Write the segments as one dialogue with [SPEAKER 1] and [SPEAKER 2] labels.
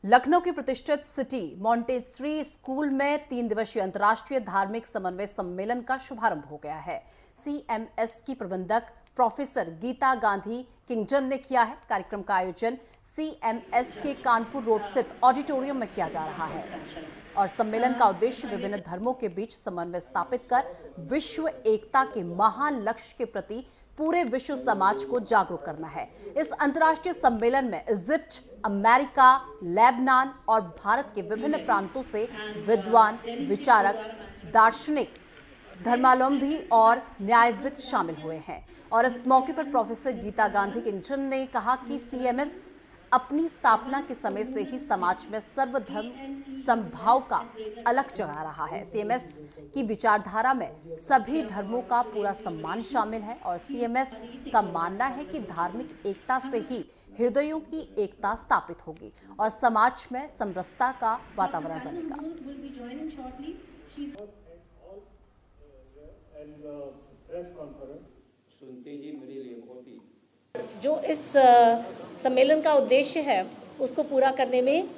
[SPEAKER 1] लखनऊ के प्रतिष्ठित city Montessori school में 3 दिवसीय अंतर्राष्ट्रीय धार्मिक समन्वय सम्मेलन का शुभारंभ हो गया है। सीएमएस की प्रबंधक प्रोफेसर गीता गांधी किंगजन ने किया है। कार्यक्रम का आयोजन सीएमएस के कानपुर रोड स्थित ऑडिटोरियम में किया जा रहा है और सम्मेलन का उद्देश्य विभिन्न धर्मों के बीच समन्वय स्थापित कर विश्व एकता के महान लक्ष्य के प्रति पूरे विश्व समाज को जागरूक करना है। इस अंतर्राष्ट्रीय सम्मेलन में इजिप्ट, अमेरिका, लेबनान और भारत के विभिन्न प्रांतों से विद्वान, विचारक, दार्शनिक, धर्मावलंबी और न्यायविद शामिल हुए हैं। और इस मौके पर प्रोफेसर गीता गांधी किंगजन ने कहा कि सीएमएस अपनी स्थापना के समय से ही समाज में सर्वधर्म समभाव का अलख जगा रहा है। सीएमएस की विचारधारा में सभी धर्मों का पूरा सम्मान शामिल है और सीएमएस का मानना है कि धार्मिक एकता से ही हृदयों की एकता स्थापित होगी और समाज में समरसता का वातावरण बनेगा।
[SPEAKER 2] सुनते ही मेरे लिए बहुत ही
[SPEAKER 3] जो इस सम्मेलन का उद्देश्य है उसको पूरा करने में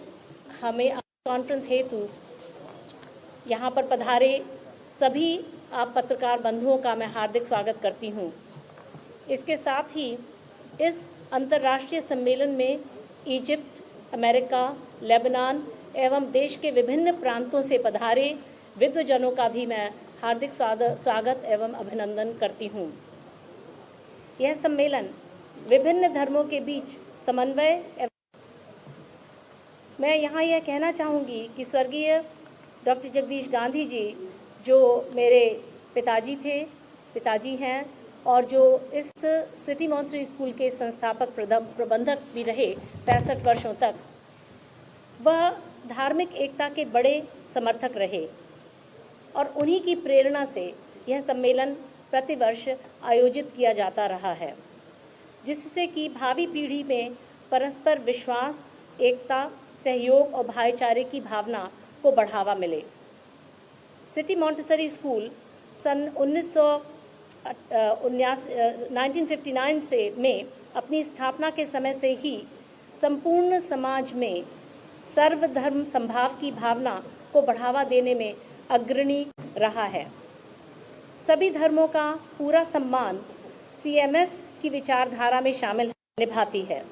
[SPEAKER 3] हमें कॉन्फ्रेंस हेतु यहाँ पर पधारे सभी आप पत्रकार बंधुओं का मैं हार्दिक स्वागत करती हूँ। इसके साथ ही इस अंतर्राष्ट्रीय सम्मेलन में इजिप्ट, अमेरिका, लेबनान एवं देश के विभिन्न प्रांतों से पधारे विद्वजनों का भी मैं हार्दिक स्वागत एवं अभिनंदन करती हूँ। यह सम्मेलन विभिन्न धर्मों के बीच समन्वय। मैं यहाँ यह कहना चाहूँगी कि स्वर्गीय डॉक्टर जगदीश गांधी जी जो मेरे पिताजी हैं और जो इस सिटी मॉन्टेसरी स्कूल के संस्थापक प्रबंधक भी रहे 65 वर्षों तक, वह धार्मिक एकता के बड़े समर्थक रहे और उन्हीं की प्रेरणा से यह सम्मेलन प्रतिवर्ष आयोजित किया जाता रहा है, जिससे कि भावी पीढ़ी में परस्पर विश्वास, एकता, सहयोग और भाईचारे की भावना को बढ़ावा मिले। सिटी मॉन्टेसरी स्कूल सन 1959 से में अपनी स्थापना के समय से ही संपूर्ण समाज में सर्वधर्म समभाव की भावना को बढ़ावा देने में अग्रणी रहा है। सभी धर्मों का पूरा सम्मान सीएमएस की विचारधारा में शामिल निभाती है।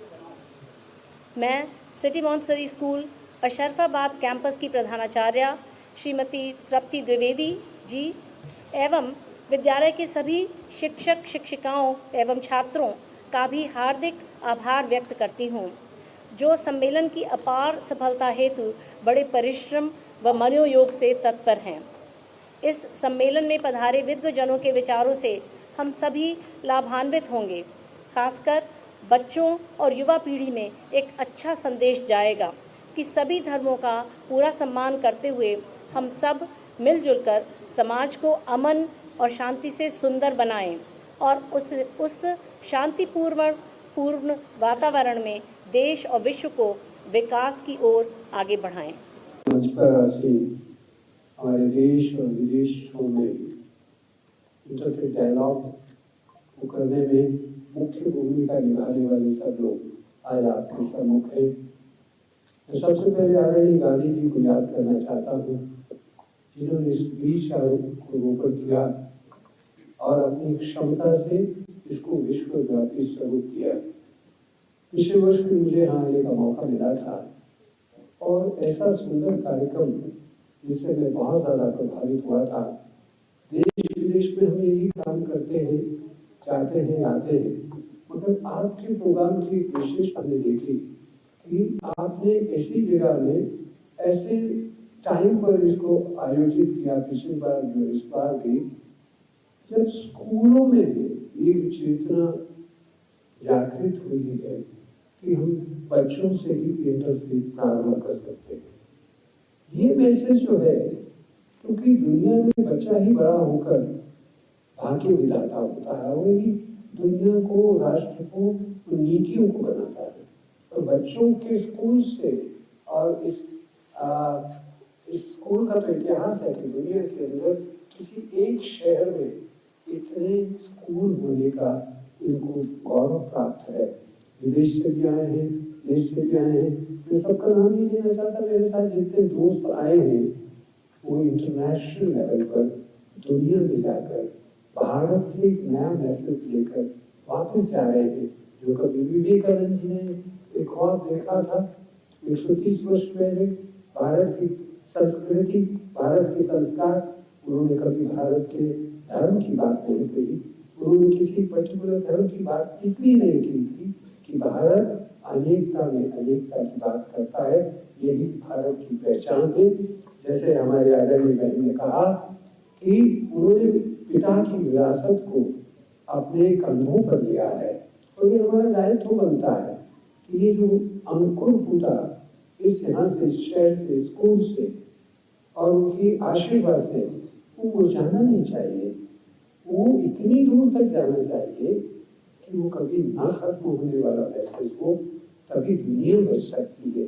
[SPEAKER 3] मैं city Montessori school Ashrafabad campus की प्रधानाचार्य श्रीमती तृप्ति द्विवेदी जी एवं विद्यालय के सभी शिक्षक शिक्षिकाओं एवं छात्रों का भी हार्दिक आभार व्यक्त करती हूँ, जो सम्मेलन की अपार सफलता हेतु बड़े परिश्रम व मनोयोग से तत्पर हैं। इस सम्मेलन में पधारे विद्वजनों के विचारों से हम सभी लाभान्वित होंगे। खासकर बच्चों और युवा पीढ़ी में एक अच्छा संदेश जाएगा कि सभी धर्मों का पूरा सम्मान करते हुए हम सब मिलजुल कर समाज को अमन और शांति से सुंदर बनाएं और उस शांतिपूर्ण वातावरण में देश और विश्व को विकास की ओर आगे बढ़ाएं।
[SPEAKER 4] हमारे देश और विदेशों में इंटरफेथ डायलॉग को करने में मुख्य भूमिका निभाने वाले सब लोग आज आपके सम्मुख हैं। मैं सबसे पहले आदरणीय गांधी जी को याद करना चाहता हूँ, जिन्होंने इस बीच को रोकर किया और अपनी क्षमता से इसको विश्वव्यापी स्वरूप दिया। पिछले वर्ष भी मुझे यहाँ आने का मौका मिला था और ऐसा सुंदर कार्यक्रम जिससे मैं बहुत ज़्यादा प्रभावित हुआ था। देश विदेश में हम यही काम करते हैं, जाते हैं, आते हैं, मगर आपके प्रोग्राम की विशेष हमने देखी कि आपने ऐसी जगह में ऐसे टाइम पर इसको आयोजित किया। पिछली बार जो इस बार भी जब स्कूलों में एक चेतना जागृत हुई है कि हम बच्चों से ही इंटरफेथ प्रारंभ कर सकते हैं। ये मैसेज जो है, क्योंकि दुनिया में बच्चा ही बड़ा होकर भाग्य विधाता होता है, वही दुनिया को, राष्ट्र को, नीतियों को बनाता है। तो बच्चों के स्कूल से और इस स्कूल का तो इतिहास है कि दुनिया के अंदर किसी एक शहर में इतने स्कूल होने का इनको गौरव प्राप्त है। विदेश से भी आए हैं, देश से भी आए हैं। मैं सबका नाम नहीं लेना चाहता, मेरे साथ जितने दोस्त आए हैं वो इंटरनेशनल लेवल पर दुनिया में जाकर भारत से एक नया मैसेज लेकर वापस जा रहे हैं। जो कभी विवेकानंद जी ने एक ख्वाब देखा था 130 वर्ष पहले, भारत की संस्कृति, भारत के संस्कार, उन्होंने कभी भारत के धर्म की बात नहीं कही। उन्होंने किसी पर्टिकुलर धर्म की बात इसलिए नहीं की थी कि भारत अनेकता में अनेकता की बात करता है, यही भारत की पहचान है। जैसे हमारे आदरणीय बहन ने कहा कि उन्होंने पिता की विरासत को अपने कंधों पर लिया है, तो ये हमारा दायित्व बनता है कि ये जो अंकुर फूटा इस यहाँ से, इस शहर से, स्कूल से और उनकी आशीर्वाद से, वो मुरझाना नहीं चाहिए, वो इतनी दूर तक जाना चाहिए कि वो कभी ना खत्म होने वाला मैसेज हो, तभी दुनिया बच सकती है।